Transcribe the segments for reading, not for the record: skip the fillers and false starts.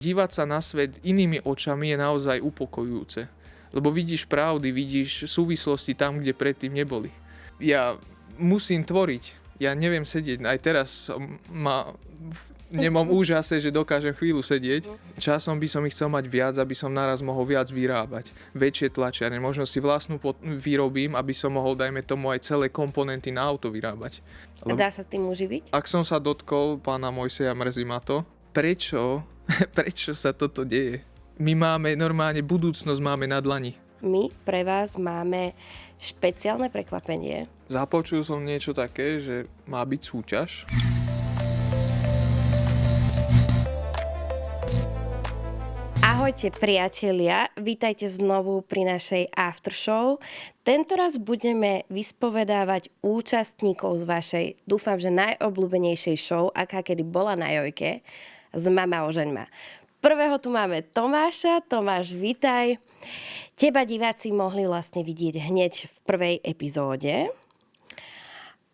Dívať sa na svet inými očami je naozaj upokojujúce. Lebo vidíš pravdy, vidíš súvislosti tam, kde predtým neboli. Ja musím tvoriť. Ja neviem sedieť. Aj teraz nemám úžase, že dokážem chvíľu sedieť. Časom by som ich chcel mať viac, aby som naraz mohol viac vyrábať. Väčšie tlačiarne. Možno si vlastnú vyrobím, aby som mohol, dajme tomu, aj celé komponenty na auto vyrábať. A dá sa tým uživiť? Ak som sa dotkol pána Mojseja, mrzí ma to. Prečo sa toto deje? My máme normálne budúcnosť máme na dlani. My pre vás máme špeciálne prekvapenie. Započul som niečo také, že má byť súťaž. Ahojte priatelia, vítajte znovu pri našej aftershow. Tentoraz budeme vyspovedávať účastníkov z vašej, dúfam, že najobľúbenejšej show, aká kedy bola na Jojke, z Mama ožeňma. Prvého tu máme Tomáša. Tomáš, vítaj. Teba diváci mohli vlastne vidieť hneď v prvej epizóde.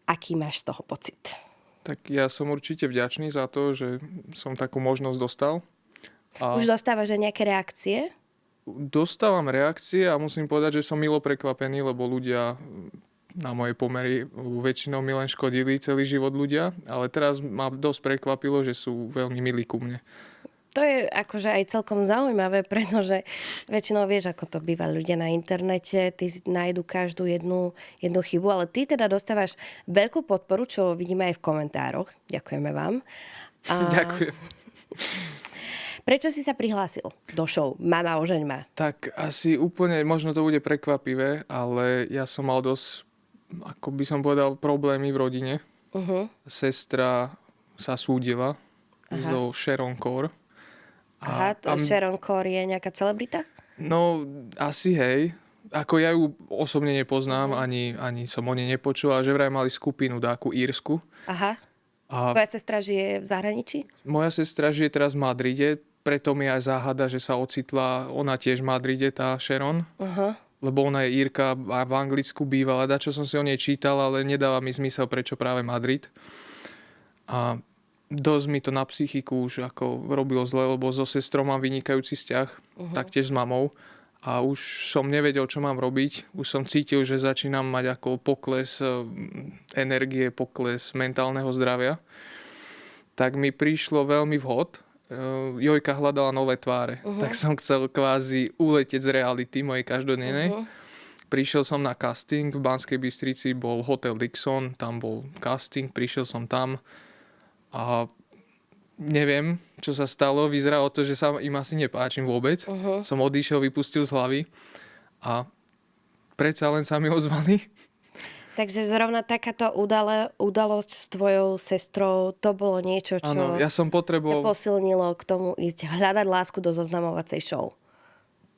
Aký máš z toho pocit? Tak ja som určite vďačný za to, že som takú možnosť dostal. Už dostávaš aj nejaké reakcie? Dostávam reakcie a musím povedať, že som milo prekvapený, lebo ľudia na moje pomery väčšinou mi len škodili celý život ľudia, ale teraz ma dosť prekvapilo, že sú veľmi milí ku mne. To je akože aj celkom zaujímavé, pretože väčšinou vieš, ako to býva ľudia na internete, ty nájdu každú jednu chybu, ale ty teda dostávaš veľkú podporu, čo vidíme aj v komentároch. Ďakujeme vám. Ďakujem. Prečo si sa prihlásil do show Mama ožeňma? Tak asi úplne, možno to bude prekvapivé, ale ja som mal dosť, ako by som povedal, problémy v rodine. Sestra sa súdila so Sharon Core. Sharon Core je nejaká celebrita? No, asi hej. Ako ja ju osobne nepoznám, ani som o nej nepočul, ale že vraj mali skupinu dáku írsku. Aha. Tvoja sestra žije v zahraničí? Moja sestra žije teraz v Madride, preto mi aj záhada, že sa ocitla ona tiež v Madride, tá Sharon. Lebo ona je Írka a v Anglicku bývala. Dačo som si o nej čítal, ale nedáva mi zmysel, prečo práve Madrid. A dosť mi to na psychiku už ako robilo zle, lebo so sestrou mám vynikajúci vzťah, taktiež s mamou. A už som nevedel, čo mám robiť. Už som cítil, že začínam mať ako pokles energie, pokles mentálneho zdravia. Tak mi prišlo veľmi vhod. Jojka hľadala nové tváre. Tak som chcel kvázi uletieť z reality mojej každodennej. Prišiel som na casting. V Banskej Bystrici bol Hotel Dixon. Tam bol casting. Prišiel som tam. A neviem, čo sa stalo. Vyzeralo to, že sa im asi nepáčim vôbec. Som odišiel, vypustil z hlavy a predsa len sa mi ozvali. Takže zrovna takáto udalosť s tvojou sestrou, to bolo niečo, čo áno, ja som ťa posilnilo k tomu ísť hľadať lásku do zoznamovacej show.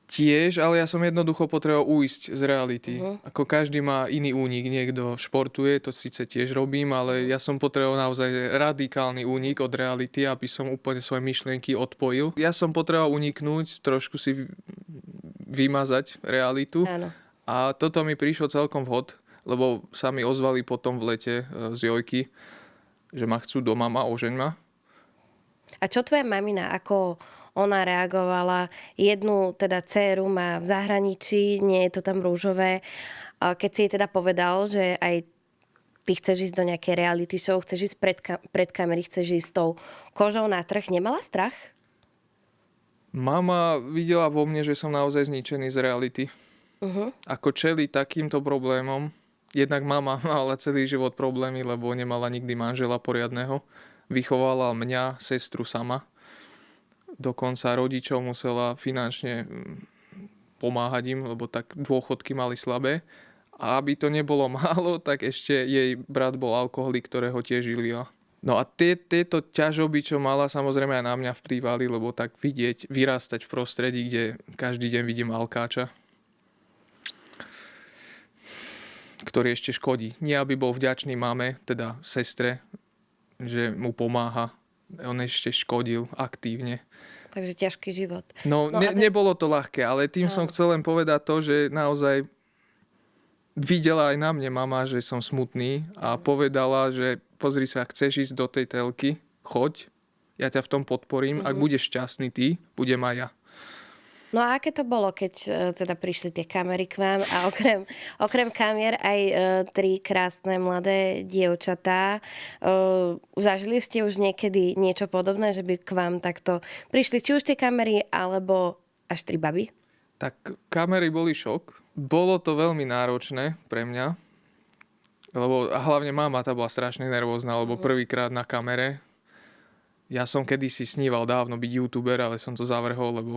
Tiež, ale ja som jednoducho potreboval uísť z reality. Ako každý má iný únik, niekto športuje, to síce tiež robím, ale ja som potreboval naozaj radikálny únik od reality, aby som úplne svoje myšlienky odpojil. Ja som potreboval uniknúť, trošku si vymazať realitu. Áno. A toto mi prišlo celkom vhod, lebo sa mi ozvali potom v lete z Jojky, že ma chcú do Mama ožeňma. A čo tvoja mamina, ako ona reagovala? Jednu teda dcéru má v zahraničí, nie je to tam rúžové. Keď si jej teda povedal, že aj ty chceš ísť do nejakej reality show, chceš ísť pred kamery, chceš ísť s tou kožou na trh, nemala strach? Mama videla vo mne, že som naozaj zničený z reality. Ako čeli takýmto problémom. Jednak mama mala celý život problémy, lebo nemala nikdy manžela poriadneho. Vychovala mňa, sestru sama. Dokonca rodičov musela finančne pomáhať im, lebo tak dôchodky mali slabé. A aby to nebolo málo, tak ešte jej brat bol alkoholik, ktorého tiež živila. No a tieto ťažoby, čo mala, samozrejme aj na mňa vplývali, lebo tak vidieť, vyrastať v prostredí, kde každý deň vidím alkáča, ktorý ešte škodí. Nie, aby bol vďačný mame, teda sestre, že mu pomáha. On ešte škodil aktívne. Takže ťažký život. No nebolo to ľahké, ale tým som chcel len povedať to, že naozaj videla aj na mne mama, že som smutný a povedala, že pozri sa, chceš ísť do tej telky, choď, ja ťa v tom podporím, ak budeš šťastný ty, budem aj ja. No a aké to bolo, keď teda prišli tie kamery k vám a okrem kamier aj 3 krásne mladé dievčatá. Zažili ste už niekedy niečo podobné, že by k vám takto prišli či už tie kamery, alebo až 3 baby? Tak kamery boli šok. Bolo to veľmi náročné pre mňa, lebo hlavne mama tá bola strašne nervózna, lebo prvýkrát na kamere. Ja som kedysi sníval dávno byť youtuber, ale som to zavrhol, lebo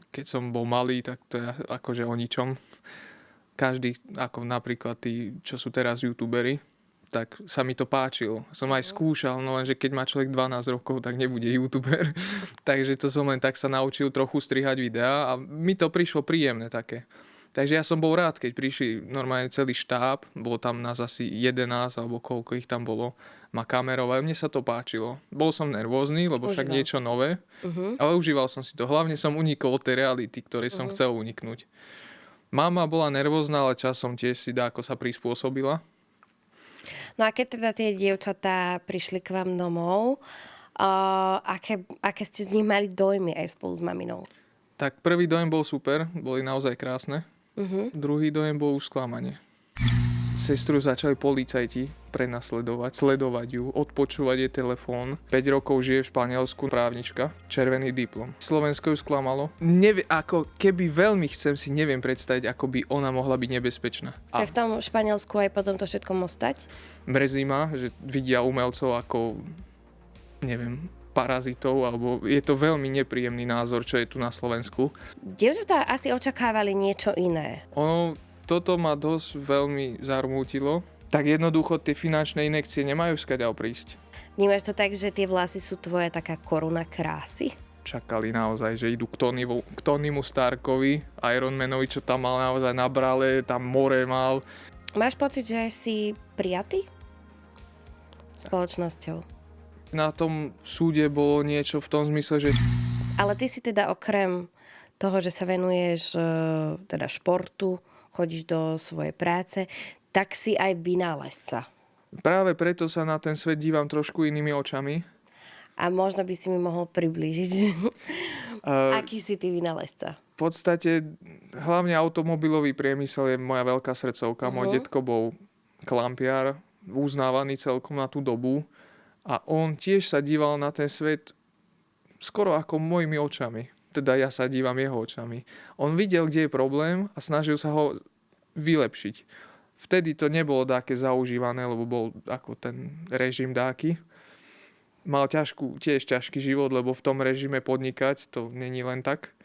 keď som bol malý, tak to je akože o ničom. Každý, ako napríklad tí, čo sú teraz youtuberi, tak sa mi to páčilo. Som aj skúšal, no lenže keď má človek 12 rokov, tak nebude youtuber. Takže to som len tak sa naučil trochu strihať videá a mi to prišlo príjemné také. Takže ja som bol rád, keď prišli normálne celý štáb, bolo tam nás asi 11 alebo koľko ich tam bolo, ma kamerovali, mne sa to páčilo. Bol som nervózny, lebo však niečo nové, ale užíval som si to. Hlavne som unikol od tej reality, ktorej som chcel uniknúť. Mama bola nervózna, ale časom tiež si dáko sa prispôsobila. No a keď teda tie dievčatá prišli k vám domov, aké ste z nich mali dojmy aj spolu s maminou? Tak prvý dojem bol super, boli naozaj krásne. Druhý dojem bol už sklamanie. Sestru začali policajti prenasledovať, sledovať ju, odpočúvať jej telefón. 5 rokov žije v Španielsku, právnička, červený diplom. Slovensko ju sklamalo. Ako keby veľmi chcem si, neviem predstaviť, ako by ona mohla byť nebezpečná. Chce v tom Španielsku aj potom to všetko ostať? Mrzí ma, že vidia umelcov ako, neviem, parazitov, alebo je to veľmi nepríjemný názor, čo je tu na Slovensku. Dievčatá asi očakávali niečo iné. Toto ma dosť veľmi zarmútilo. Tak jednoducho tie finančné inekcie nemajú skadiaľ prísť. Vnímaš to tak, že tie vlasy sú tvoja taká koruna krásy? Čakali naozaj, že idú k Tonymu Starkovi, Ironmanovi, čo tam mal naozaj na brale, tam more mal. Máš pocit, že si prijatý spoločnosťou? Na tom súde bolo niečo v tom zmysle, že... Ale ty si teda okrem toho, že sa venuješ teda športu, chodíš do svojej práce, tak si aj vynálezca. Práve preto sa na ten svet dívam trošku inými očami. A možno by si mi mohol priblížiť, aký si ty vynálezca? V podstate hlavne automobilový priemysel je moja veľká srdcovka. Môj detko bol klampiar, uznávaný celkom na tú dobu. A on tiež sa díval na ten svet skoro ako mojimi očami. Teda ja sa dívam jeho očami. On videl, kde je problém a snažil sa ho vylepšiť. Vtedy to nebolo také zaužívané, lebo bol ako ten režim dáky. Mal tiež ťažký život, lebo v tom režime podnikať to není len tak.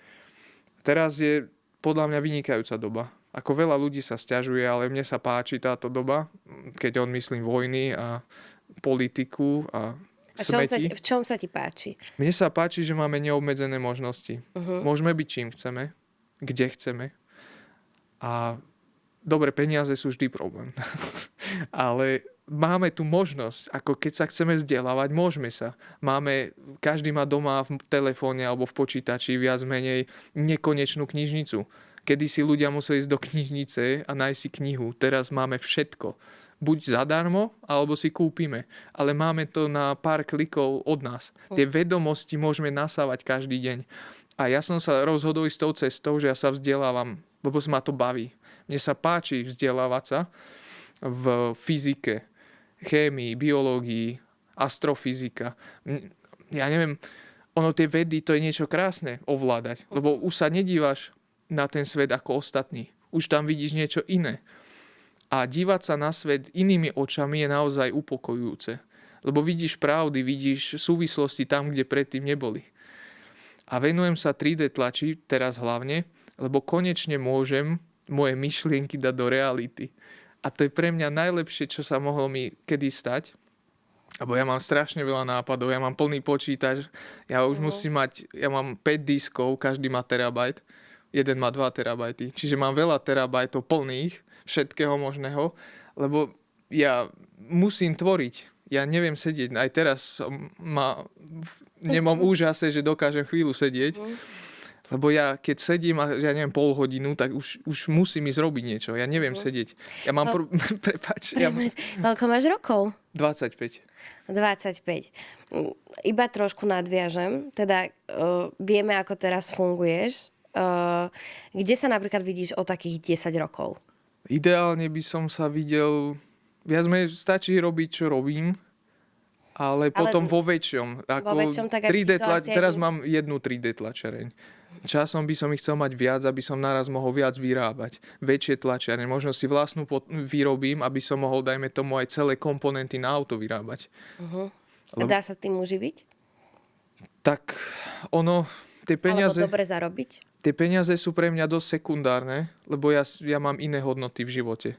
Teraz je podľa mňa vynikajúca doba. Ako veľa ľudí sa sťažuje, ale mne sa páči táto doba, keď myslím vojny a politiku a smeti. V čom sa ti páči? Mne sa páči, že máme neobmedzené možnosti. Môžeme byť čím chceme, kde chceme. A dobre, peniaze sú vždy problém. Ale máme tu možnosť, ako keď sa chceme vzdelávať, môžeme sa. Každý má doma v telefóne alebo v počítači viac menej nekonečnú knižnicu. Kedysi ľudia museli ísť do knižnice a nájsť si knihu. Teraz máme všetko. Buď zadarmo, alebo si kúpime. Ale máme to na pár klikov od nás. Tie vedomosti môžeme nasávať každý deň. A ja som sa rozhodol ísť tou cestou, že ja sa vzdelávam, lebo ma to baví. Mne sa páči vzdelávať sa v fyzike, chémii, biológii, astrofyzika. Ja neviem, tie vedy, to je niečo krásne ovládať. Lebo už sa nedívaš na ten svet ako ostatní. Už tam vidíš niečo iné. A dívať sa na svet inými očami je naozaj upokojujúce. Lebo vidíš pravdy, vidíš súvislosti tam, kde predtým neboli. A venujem sa 3D tlači, teraz hlavne, lebo konečne môžem moje myšlienky dať do reality. A to je pre mňa najlepšie, čo sa mohlo mi kedy stať. Lebo ja mám strašne veľa nápadov, ja mám plný počítač, ja už musím mať, ja mám 5 diskov, každý má terabajt, jeden má 2 terabajty. Čiže mám veľa terabajtov plných, všetkého možného, lebo ja musím tvoriť. Ja neviem sedieť. Aj teraz nemám úžase, že dokážem chvíľu sedieť. Lebo ja keď sedím a ja neviem pol hodinu, tak už musím ísť robiť niečo. Ja neviem sedieť. Ja mám... Prepáč. Koľko máš rokov? 25. 25. Iba trošku nadviažem, teda vieme, ako teraz funguješ. Kde sa napríklad vidíš o takých 10 rokov? Ideálne by som sa videl, viac menej stačí robiť, čo robím, ale potom vo väčšom. Vo väčšom, tak 3D teraz mám jednu 3D tlačareň. Časom by som ich chcel mať viac, aby som naraz mohol viac vyrábať. Väčšie tlačiarne. Možno si vlastnú vyrobím, aby som mohol, dajme tomu, aj celé komponenty na auto vyrábať. A dá sa tým uživiť? Tak tie peniaze... Alebo dobre zarobiť? Tie peniaze sú pre mňa dosť sekundárne, lebo ja mám iné hodnoty v živote.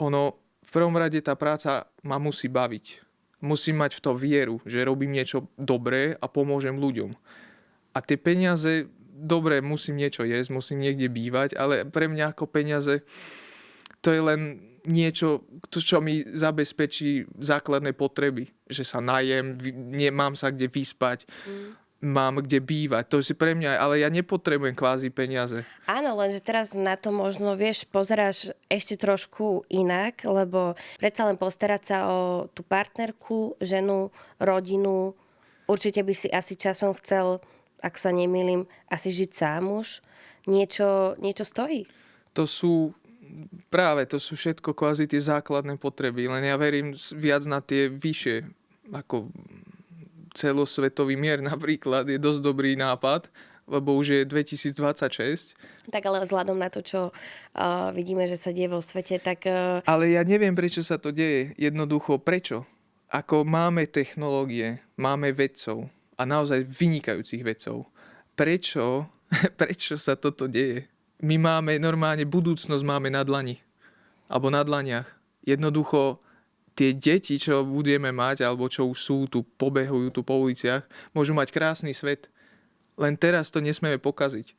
V prvom rade tá práca ma musí baviť. Musím mať v to vieru, že robím niečo dobré a pomôžem ľuďom. A tie peniaze, dobre, musím niečo jesť, musím niekde bývať, ale pre mňa ako peniaze to je len niečo, čo mi zabezpečí základné potreby. Že sa najem, mám sa kde vyspať, mám kde bývať. To si pre mňa, ale ja nepotrebujem kvázi peniaze. Áno, lenže teraz na to možno, pozeráš ešte trošku inak, lebo predsa len postarať sa o tú partnerku, ženu, rodinu. Určite by si asi časom chcel, ak sa nemýlim, asi žiť sám už. Niečo stojí. To sú všetko kvázi tie základné potreby. Len ja verím viac na tie vyššie, ako celosvetový mier napríklad je dosť dobrý nápad, lebo už je 2026. Tak ale vzhľadom na to, čo vidíme, že sa deje vo svete, tak... Ale ja neviem, prečo sa to deje. Jednoducho, prečo? Ako máme technológie, máme vedcov a naozaj vynikajúcich vedcov. Prečo sa toto deje? My máme normálne, budúcnosť máme na dlani. Alebo na dlaniach. Jednoducho, tie deti, čo budeme mať, alebo čo už sú, tu pobehujú tu po uliciach, môžu mať krásny svet. Len teraz to nesmieme pokaziť.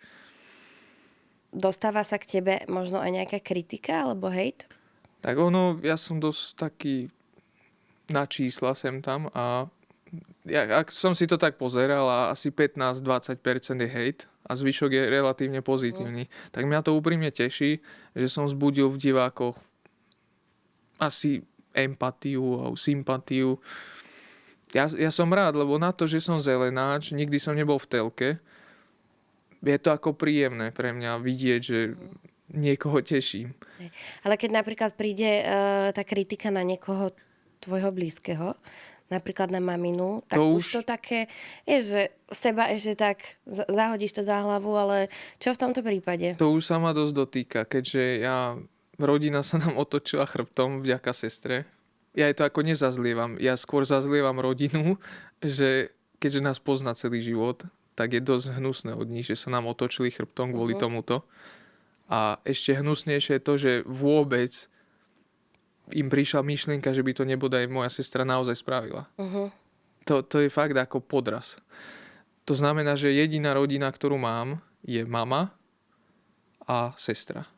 Dostáva sa k tebe možno aj nejaká kritika alebo hejt? Tak ja som dosť taký na čísla sem tam a ak som si to tak pozeral a asi 15-20% je hejt a zvyšok je relatívne pozitívny, tak mňa to úprimne teší, že som vzbudil v divákoch asi empatiu a sympatiu. Ja som rád, lebo na to, že som zelenáč, nikdy som nebol v telke, je to ako príjemné pre mňa vidieť, že niekoho teším. Ale keď napríklad príde tá kritika na niekoho tvojho blízkeho, napríklad na maminu, tak už to také je, že seba ešte tak zahodíš to za hlavu, ale čo v tomto prípade? To už sa ma dosť dotýka, keďže rodina sa nám otočila chrbtom vďaka sestre. Ja to ako nezazlievam. Ja skôr zazlievam rodinu, že keďže nás pozná celý život, tak je dosť hnusné od nich, že sa nám otočili chrbtom kvôli tomuto. A ešte hnusnejšie je to, že vôbec im prišla myšlienka, že by to nebodaj moja sestra naozaj spravila. To je fakt ako podraz. To znamená, že jediná rodina, ktorú mám, je mama a sestra.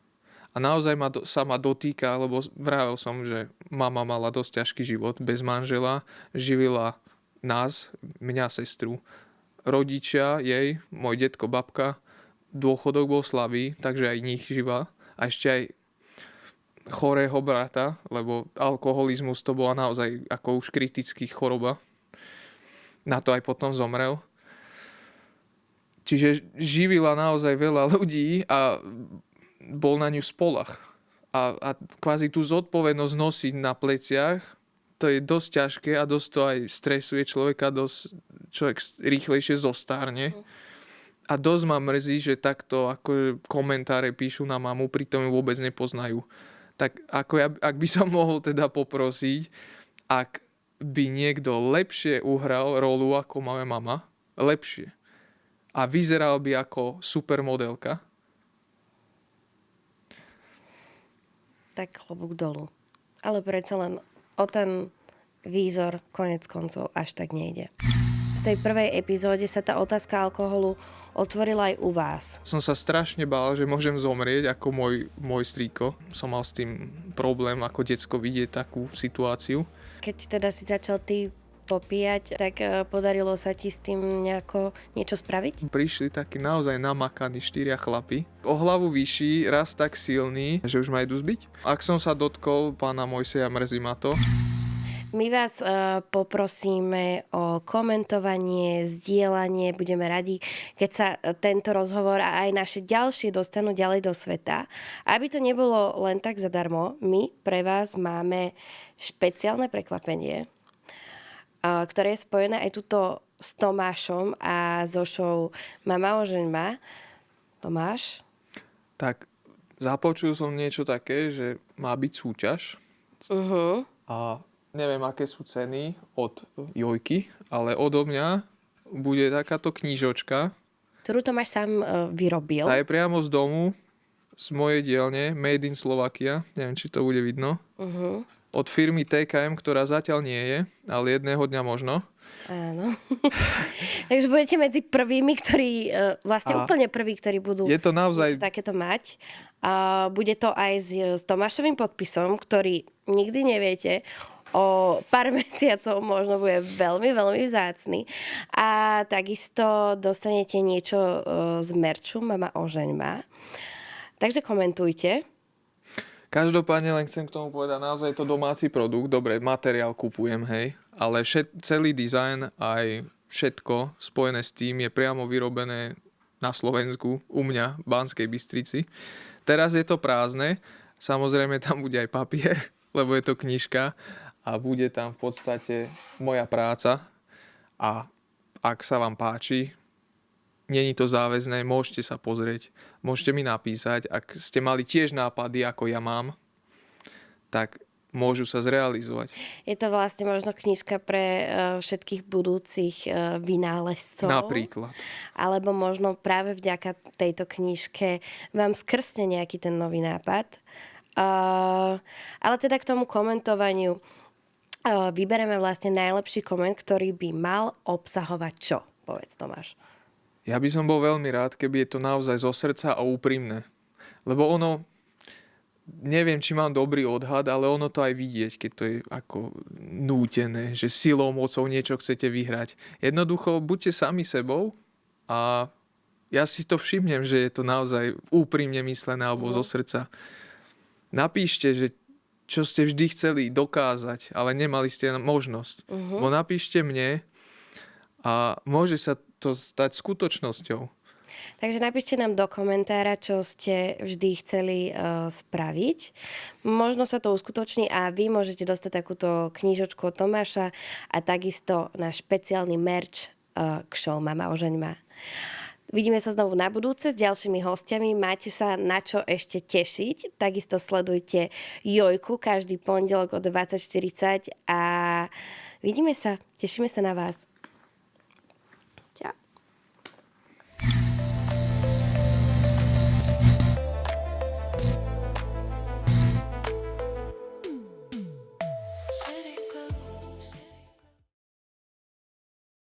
A naozaj sa ma dotýka, lebo vravel som, že mama mala dosť ťažký život bez manžela, živila nás, mňa, sestru. Rodičia jej, môj detko, babka, dôchodok bol slabý, takže aj nich živá. A ešte aj chorého brata, lebo alkoholizmus to bola naozaj ako už kritický choroba. Na to aj potom zomrel. Čiže živila naozaj veľa ľudí a bol na ňu spoľah. A kvázi tú zodpovednosť nosiť na pleciach, to je dosť ťažké a dosť to aj stresuje človeka, človek rýchlejšie zostarne. A dosť ma mrzí, že takto ako komentáre píšu na mamu, pritom ju vôbec nepoznajú. Tak ak by som mohol teda poprosiť, ak by niekto lepšie uhral rolu ako moja mama, lepšie, a vyzeral by ako supermodelka, tak klobúk dolu. Ale predsa len o ten výzor konec koncov až tak nejde. V tej prvej epizóde sa tá otázka alkoholu otvorila aj u vás. Som sa strašne bál, že môžem zomrieť ako môj strýko. Som mal s tým problém ako decko vidieť takú situáciu. Keď teda si začal ty popíjať, tak podarilo sa ti s tým niečo spraviť? Prišli takí naozaj namakaní 4 chlapi. O hlavu vyšší, raz tak silný, že už ma idú zbiť. Ak som sa dotkol pána Mojseja, mrzí ma to. My vás poprosíme o komentovanie, zdieľanie. Budeme radi, keď sa tento rozhovor a aj naše ďalšie dostanú ďalej do sveta. Aby to nebolo len tak zadarmo, my pre vás máme špeciálne prekvapenie, ktoré je spojené aj tuto s Tomášom a so show Mama ožeň ma. Tomáš? Tak započul som niečo také, že má byť súťaž. A neviem, aké sú ceny od Jojky, ale odo mňa bude takáto knížočka. Ktorú Tomáš sám vyrobil. Tá je priamo z domu, z mojej dielne, Made in Slovakia. Neviem, či to bude vidno. Od firmy TKM, ktorá zatiaľ nie je, ale jedného dňa možno. Áno. Takže budete medzi prvými, ktorí, úplne prví, ktorí budú je to naozaj takéto mať. Bude to aj s Tomášovým podpisom, ktorý nikdy neviete, o pár mesiacov možno bude veľmi, veľmi vzácny. A takisto dostanete niečo z merču Mama ožeň ma. Takže komentujte. Každopádne len chcem k tomu povedať, naozaj je to domáci produkt. Dobre, materiál kupujem, hej, ale celý dizajn aj všetko spojené s tým je priamo vyrobené na Slovensku, u mňa, v Banskej Bystrici. Teraz je to prázdne, samozrejme tam bude aj papier, lebo je to knižka a bude tam v podstate moja práca a ak sa vám páči, není to záväzné, môžete sa pozrieť, môžete mi napísať, ak ste mali tiež nápady, ako ja mám, tak môžu sa zrealizovať. Je to vlastne možno knižka pre všetkých budúcich vynálezcov. Napríklad. Alebo možno práve vďaka tejto knižke vám skrsne nejaký ten nový nápad. Ale teda k tomu komentovaniu vybereme vlastne najlepší koment, ktorý by mal obsahovať čo? Povedz, Tomáš. Ja by som bol veľmi rád, keby je to naozaj zo srdca a úprimné. Lebo ono, neviem, či mám dobrý odhad, ale ono to aj vidieť, keď to je ako nútené, že silou, mocou niečo chcete vyhrať. Jednoducho, buďte sami sebou a ja si to všimnem, že je to naozaj úprimne myslené alebo zo srdca. Napíšte, že čo ste vždy chceli dokázať, ale nemali ste možnosť. Bo napíšte mne a môže sa to stať skutočnosťou. Takže napíšte nám do komentára, čo ste vždy chceli spraviť. Možno sa to uskutoční a vy môžete dostať takúto knižočku od Tomáša a takisto náš špeciálny merch k show Mama ožeň ma. Vidíme sa znovu na budúce s ďalšími hostiami. Máte sa na čo ešte tešiť. Takisto sledujte Jojku každý pondelok o 20:40 a vidíme sa. Tešíme sa na vás.